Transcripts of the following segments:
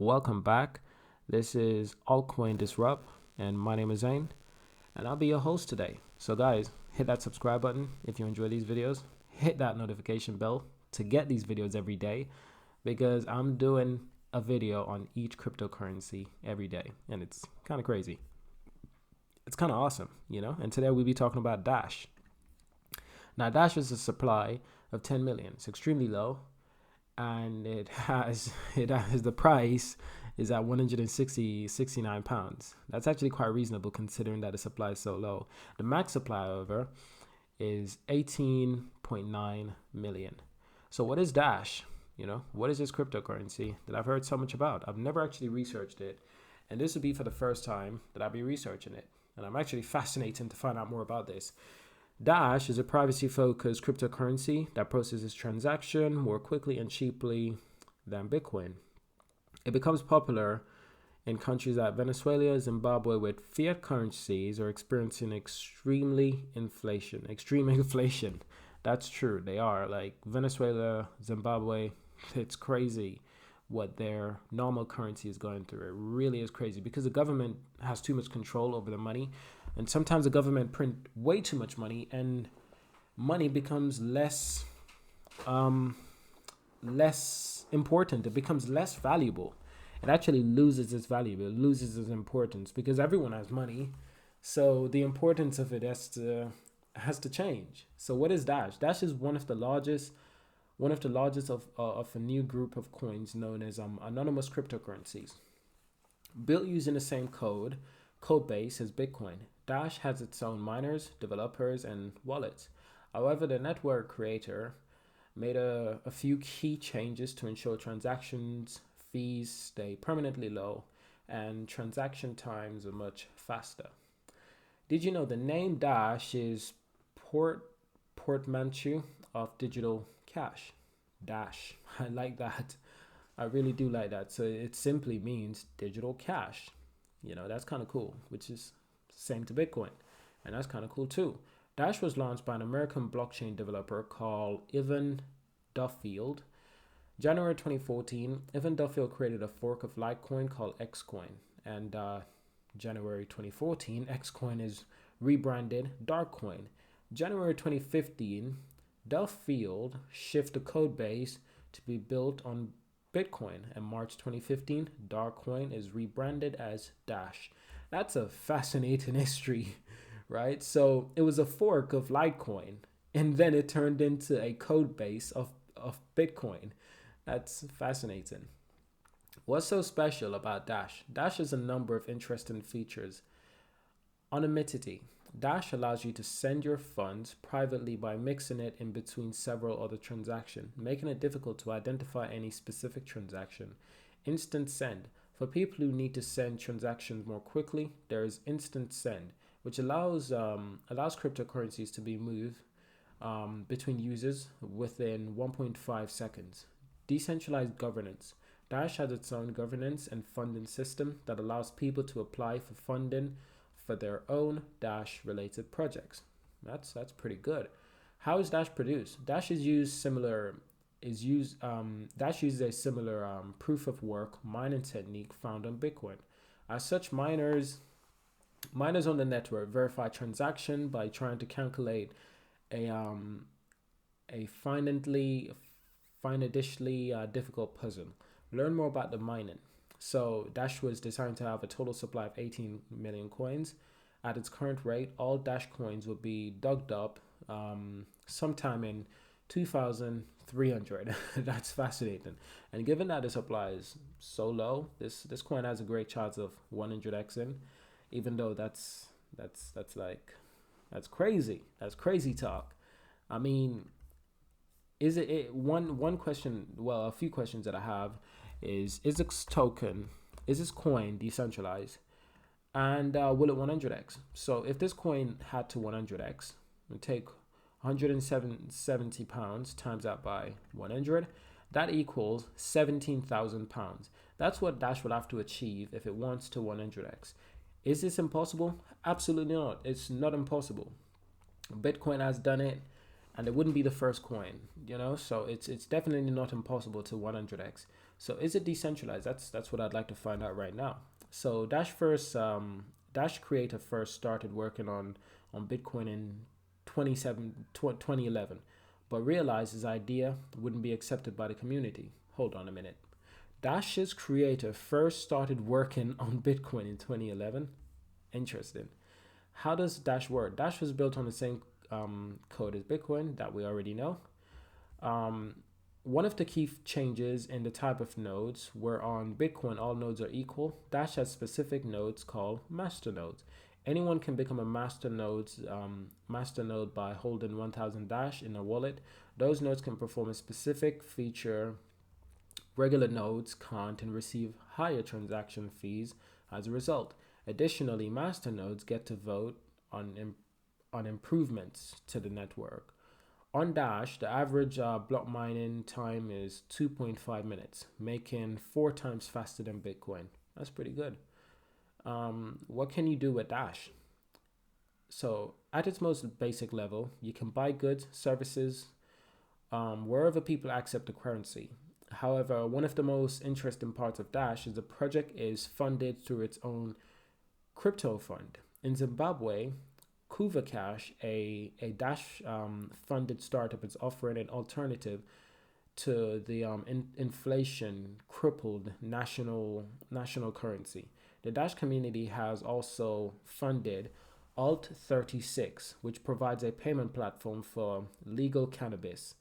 welcome back. This is Altcoin Disrupt, and my name is Zane, and I'll be your host today. So, guys, hit that subscribe button if you enjoy these videos. Hit that notification bell to get these videos every day because I'm doing a video on each cryptocurrency every day, and it's kind of crazy. It's kind of awesome, And today we'll be talking about Dash. Now, Dash is a supply of 10 million. It's extremely low. And it has the price is at 169 pounds. That's actually quite reasonable considering that the supply is so low. The max supply, however, is 18.9 million. So what is Dash? What is this cryptocurrency that I've heard so much about? I've never actually researched it, and this would be for the first time that I'll be researching it. And I'm actually fascinated to find out more about this. Dash is a privacy-focused cryptocurrency that processes transactions more quickly and cheaply than Bitcoin. It becomes popular in countries like Venezuela, Zimbabwe, where fiat currencies are experiencing extreme inflation. That's true. They are. Like Venezuela, Zimbabwe, it's crazy what their normal currency is going through. It really is crazy because the government has too much control over the money. And sometimes the government print way too much money, and money becomes less important. It becomes less valuable. It actually loses its value. It loses its importance because everyone has money. So the importance of it has to change. So what is Dash? Dash is one of the largest of a new group of coins known as anonymous cryptocurrencies, built using the same code base as Bitcoin. Dash has its own miners, developers, and wallets. However, the network creator made a few key changes to ensure transactions fees stay permanently low and transaction times are much faster. Did you know the name Dash is portmanteau of digital cash? Dash. I like that. I really do like that. So it simply means digital cash. That's kind of cool, which is same to Bitcoin. And that's kind of cool too. Dash was launched by an American blockchain developer called Evan Duffield. January 2014, Evan Duffield created a fork of Litecoin called Xcoin. And January 2014, Xcoin is rebranded Darkcoin. January 2015, Duffield shifted the code base to be built on Bitcoin, and March 2015, Darkcoin is rebranded as Dash. That's a fascinating history, right? So it was a fork of Litecoin, and then it turned into a code base of Bitcoin. That's fascinating. What's so special about Dash? Dash has a number of interesting features. Anonymity. Dash allows you to send your funds privately by mixing it in between several other transactions, making it difficult to identify any specific transaction. Instant send. For people who need to send transactions more quickly, there is instant send, which allows cryptocurrencies to be moved between users within 1.5 seconds. Decentralized governance. Dash has its own governance and funding system that allows people to apply for funding for their own Dash-related projects. That's pretty good. How is Dash produced? Dash uses a similar proof of work mining technique found on Bitcoin. As such, miners on the network verify transaction by trying to calculate a finitely difficult puzzle. Learn more about the mining. So Dash was designed to have a total supply of 18 million coins. At its current rate, all Dash coins will be dug up sometime in 2,300. That's fascinating. And given that the supply is so low, this coin has a great chance of 100xing, even though that's crazy. That's crazy talk. I mean, is it one question? Well, a few questions that I have is this coin decentralized, and will it 100x? So if this coin had to 100x, and take 170 pounds times that by 100, that equals 17,000 pounds. That's what Dash will have to achieve if it wants to 100x. Is this impossible? Absolutely not. It's not impossible. Bitcoin has done it, and it wouldn't be the first coin, so it's definitely not impossible to 100x. So is it decentralized? That's what I'd like to find out right now. So Dash creator first started working on Bitcoin in 2011, but realized his idea wouldn't be accepted by the community. Hold on a minute. Dash's creator first started working on Bitcoin in 2011. Interesting. How does Dash work? Dash was built on the same code as Bitcoin that we already know. Um, One of the key changes in the type of nodes where on Bitcoin all nodes are equal, Dash has specific nodes called master nodes. Anyone can become a master node by holding 1000 Dash in a wallet. Those nodes can perform a specific feature regular nodes can't and receive higher transaction fees as a result. Additionally, master nodes get to vote on improvements to the network. On Dash, the average block mining time is 2.5 minutes, making 4 times faster than Bitcoin. That's pretty good. What can you do with Dash? So, at its most basic level, you can buy goods, services, wherever people accept the currency. However, one of the most interesting parts of Dash is the project is funded through its own crypto fund. In Zimbabwe, Kuva Cash, a Dash funded startup, is offering an alternative to the inflation crippled national currency. The Dash community has also funded Alt36, which provides a payment platform for legal cannabis.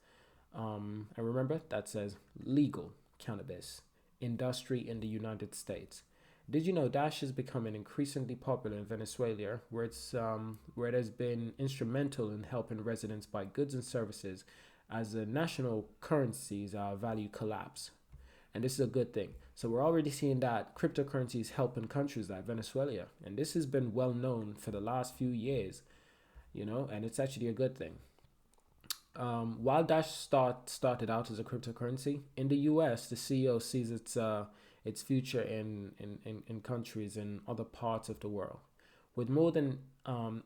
And remember, that says legal cannabis industry in the United States. Did you know Dash is becoming increasingly popular in Venezuela, where it has been instrumental in helping residents buy goods and services as the national currency's value collapse? And this is a good thing. So we're already seeing that cryptocurrency is helping countries like Venezuela, and this has been well known for the last few years, and it's actually a good thing. While Dash started out as a cryptocurrency in the U.S., the CEO sees its future in countries in other parts of the world, with more than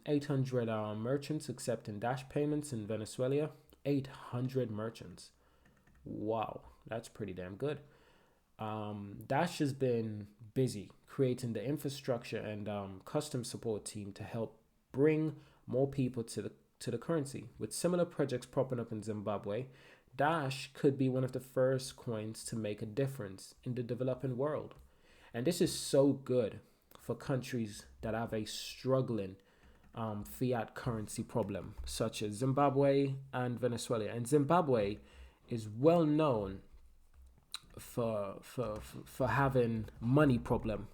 800 merchants accepting Dash payments in Venezuela. 800 merchants. Wow, that's pretty damn good. Dash has been busy creating the infrastructure and custom support team to help bring more people to the currency. With similar projects popping up in Zimbabwe, Dash could be one of the first coins to make a difference in the developing world. And this is so good for countries that have a struggling fiat currency problem, such as Zimbabwe and Venezuela. And Zimbabwe is well known for having money problem.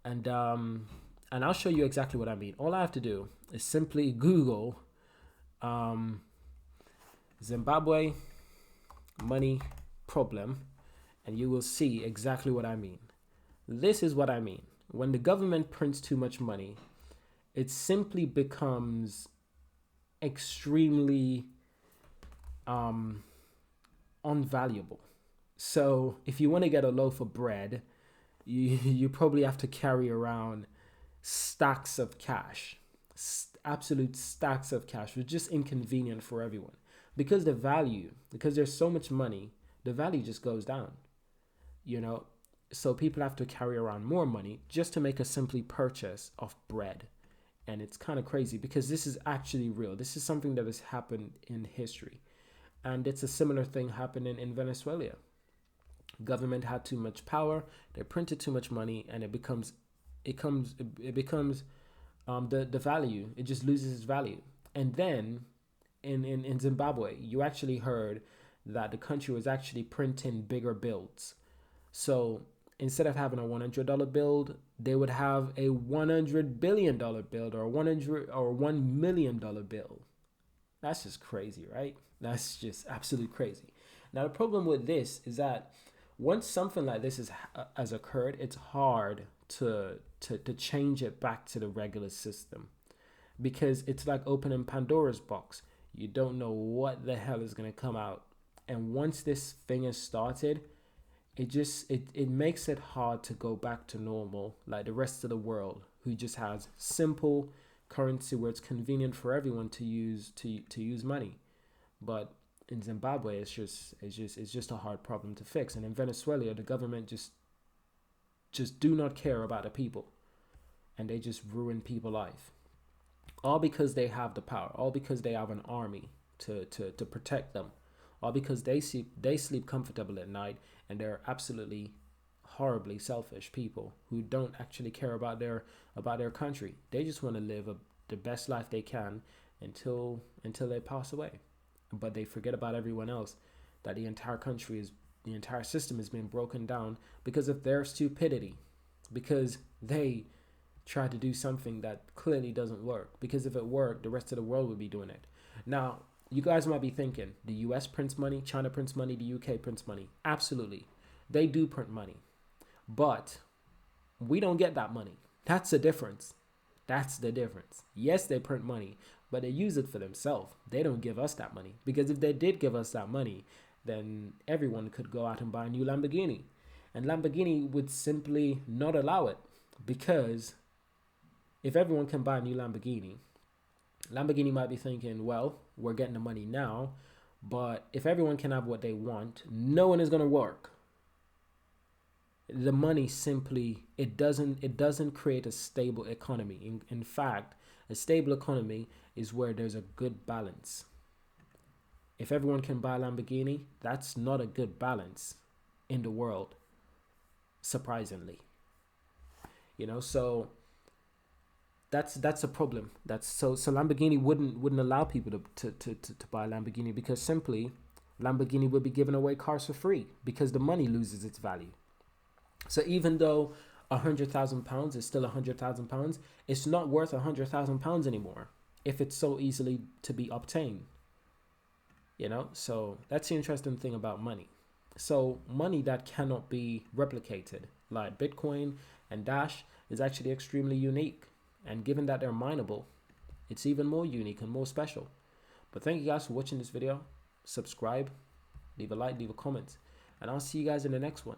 And I'll show you exactly what I mean. All I have to do is simply Google Zimbabwe money problem, and you will see exactly what I mean. This is what I mean. When the government prints too much money, it simply becomes extremely unvaluable. So if you want to get a loaf of bread, you probably have to carry around stacks of cash, absolute stacks of cash, which is just inconvenient for everyone. Because because there's so much money, the value just goes down, So people have to carry around more money just to make a simply purchase of bread. And it's kind of crazy because this is actually real. This is something that has happened in history. And it's a similar thing happening in Venezuela. Government had too much power, they printed too much money, and it becomes the value, it just loses its value. And then in Zimbabwe, you actually heard that the country was actually printing bigger bills. So instead of having a $100 bill, they would have a $100 billion bill or $1 million bill. That's just crazy, right? That's just absolutely crazy. Now the problem with this is that once something like this has occurred, it's hard to change it back to the regular system, because it's like opening Pandora's box. You don't know what the hell is going to come out. And once this thing is started, it makes it hard to go back to normal like the rest of the world, who just has simple currency where it's convenient for everyone to use money. But in Zimbabwe, it's just a hard problem to fix. And in Venezuela, the government just do not care about the people, and they just ruin people's life, all because they have the power, all because they have an army to protect them, all because they sleep comfortable at night, and they're absolutely horribly selfish people who don't actually care about their country. They just want to live the best life they can until they pass away. But they forget about everyone else, that the entire system is being broken down because of their stupidity, because they tried to do something that clearly doesn't work. Because if it worked, the rest of the world would be doing it. Now, you guys might be thinking, the US prints money, China prints money, the UK prints money. Absolutely. They do print money. But we don't get that money. That's the difference. That's the difference. Yes, they print money, but they use it for themselves. They don't give us that money. Because if they did give us that money, then everyone could go out and buy a new Lamborghini. And Lamborghini would simply not allow it. Because if everyone can buy a new Lamborghini, Lamborghini might be thinking, well, we're getting the money now, but if everyone can have what they want, no one is going to work. The money simply, it doesn't create a stable economy. In fact, a stable economy is where there's a good balance. If everyone can buy a Lamborghini, that's not a good balance in the world, surprisingly. So that's a problem. So Lamborghini wouldn't allow people to buy a Lamborghini, because simply Lamborghini would be giving away cars for free, because the money loses its value. So even though £100,000 is still £100,000, it's not worth £100,000 anymore if it's so easily to be obtained. So that's the interesting thing about money. So money that cannot be replicated, like Bitcoin and Dash, is actually extremely unique. And given that they're mineable, it's even more unique and more special. But thank you guys for watching this video. Subscribe, leave a like, leave a comment, and I'll see you guys in the next one.